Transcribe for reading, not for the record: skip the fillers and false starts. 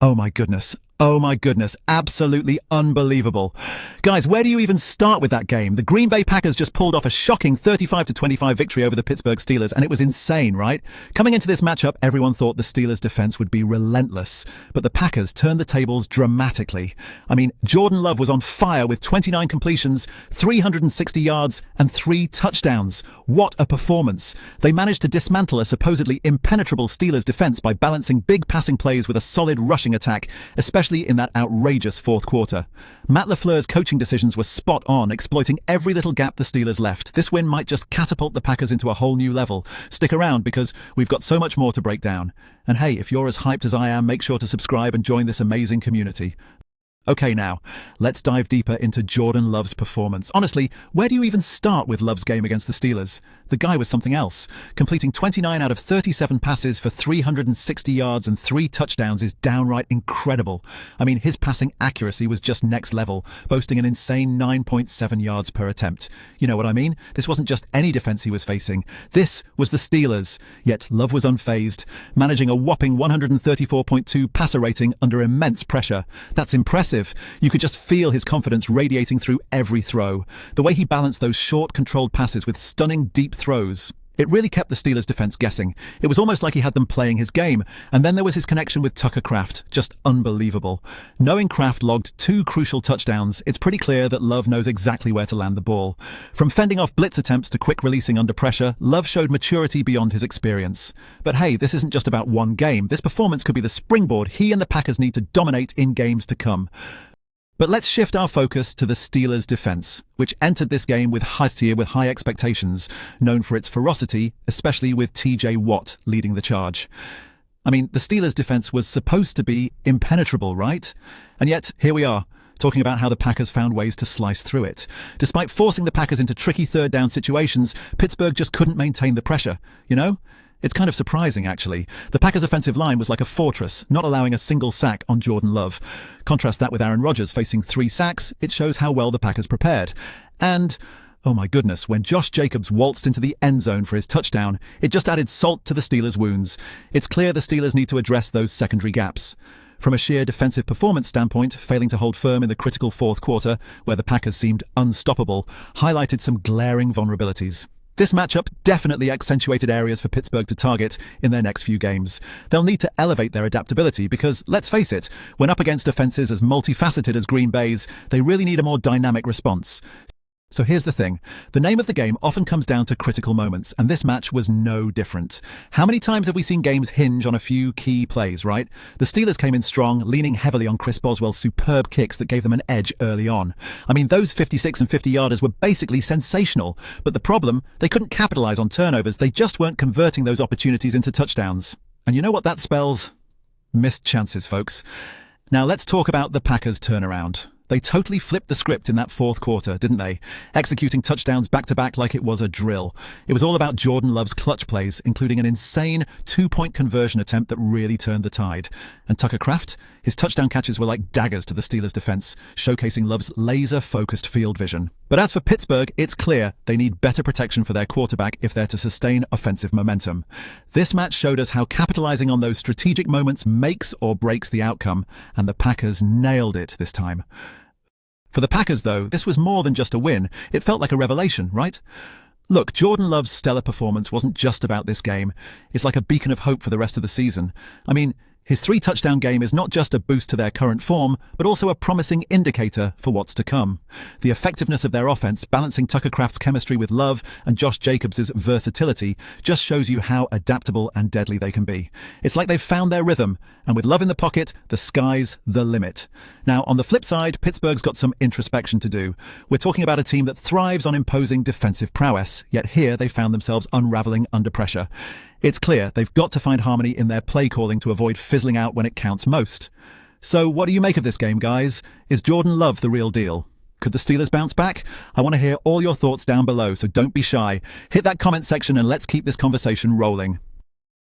Oh my goodness. Oh my goodness. Absolutely unbelievable. Guys, where do you even start with that game? The Green Bay Packers just pulled off a shocking 35-25 victory over the Pittsburgh Steelers, and it was insane, right? Coming into this matchup, everyone thought the Steelers' defense would be relentless, but the Packers turned the tables dramatically. I mean, Jordan Love was on fire with 29 completions, 360 yards, and 3 touchdowns. What a performance. They managed to dismantle a supposedly impenetrable Steelers defense by balancing big passing plays with a solid rushing attack, especially in that outrageous fourth quarter. Matt LaFleur's coaching decisions were spot on, exploiting every little gap the Steelers left. This win might just catapult the Packers into a whole new level. Stick around because we've got so much more to break down. And hey, if you're as hyped as I am, make sure to subscribe and join this amazing community. Okay, now, let's dive deeper into Jordan Love's performance. Honestly, where do you even start with Love's game against the Steelers? The guy was something else. Completing 29 out of 37 passes for 360 yards and 3 touchdowns is downright incredible. I mean, his passing accuracy was just next level, boasting an insane 9.7 yards per attempt. You know what I mean? This wasn't just any defense he was facing. This was the Steelers. Yet Love was unfazed, managing a whopping 134.2 passer rating under immense pressure. That's impressive. You could just feel his confidence radiating through every throw. The way he balanced those short, controlled passes with stunning deep throws. It really kept the Steelers' defense guessing. It was almost like he had them playing his game. And then there was his connection with Tucker Kraft. Just unbelievable. Knowing Kraft logged 2 crucial touchdowns, it's pretty clear that Love knows exactly where to land the ball. From fending off blitz attempts to quick releasing under pressure, Love showed maturity beyond his experience. But hey, this isn't just about one game. This performance could be the springboard he and the Packers need to dominate in games to come. But let's shift our focus to the Steelers' defense, which entered this game with high expectations, known for its ferocity, especially with TJ Watt leading the charge. I mean, the Steelers' defense was supposed to be impenetrable, right? And yet, here we are, talking about how the Packers found ways to slice through it. Despite forcing the Packers into tricky third down situations, Pittsburgh just couldn't maintain the pressure, you know? It's kind of surprising, actually. The Packers' offensive line was like a fortress, not allowing a single sack on Jordan Love. Contrast that with Aaron Rodgers facing 3 sacks, it shows how well the Packers prepared. And, oh my goodness, when Josh Jacobs waltzed into the end zone for his touchdown, it just added salt to the Steelers' wounds. It's clear the Steelers need to address those secondary gaps. From a sheer defensive performance standpoint, failing to hold firm in the critical fourth quarter, where the Packers seemed unstoppable, highlighted some glaring vulnerabilities. This matchup definitely accentuated areas for Pittsburgh to target in their next few games. They'll need to elevate their adaptability because, let's face it, when up against offenses as multifaceted as Green Bay's, they really need a more dynamic response. So here's the thing. The name of the game often comes down to critical moments, and this match was no different. How many times have we seen games hinge on a few key plays, right? The Steelers came in strong, leaning heavily on Chris Boswell's superb kicks that gave them an edge early on. I mean, those 56 and 50-yarders were basically sensational, but the problem, they couldn't capitalize on turnovers. They just weren't converting those opportunities into touchdowns. And you know what that spells? Missed chances, folks. Now let's talk about the Packers' turnaround. They totally flipped the script in that fourth quarter, didn't they? Executing touchdowns back-to-back like it was a drill. It was all about Jordan Love's clutch plays, including an insane 2-point conversion attempt that really turned the tide. And Tucker Kraft? His touchdown catches were like daggers to the Steelers' defense, showcasing Love's laser-focused field vision. But as for Pittsburgh, it's clear they need better protection for their quarterback if they're to sustain offensive momentum. This match showed us how capitalizing on those strategic moments makes or breaks the outcome, and the Packers nailed it this time. For the Packers, though, this was more than just a win. It felt like a revelation, right? Look, Jordan Love's stellar performance wasn't just about this game. It's like a beacon of hope for the rest of the season. I mean, his 3-touchdown game is not just a boost to their current form, but also a promising indicator for what's to come. The effectiveness of their offense, balancing Tucker Kraft's chemistry with Love and Josh Jacobs' versatility, just shows you how adaptable and deadly they can be. It's like they've found their rhythm, and with Love in the pocket, the sky's the limit. Now, on the flip side, Pittsburgh's got some introspection to do. We're talking about a team that thrives on imposing defensive prowess, yet here they found themselves unraveling under pressure. It's clear they've got to find harmony in their play calling to avoid fizzling out when it counts most. So what do you make of this game, guys? Is Jordan Love the real deal? Could the Steelers bounce back? I want to hear all your thoughts down below, so don't be shy. Hit that comment section and let's keep this conversation rolling.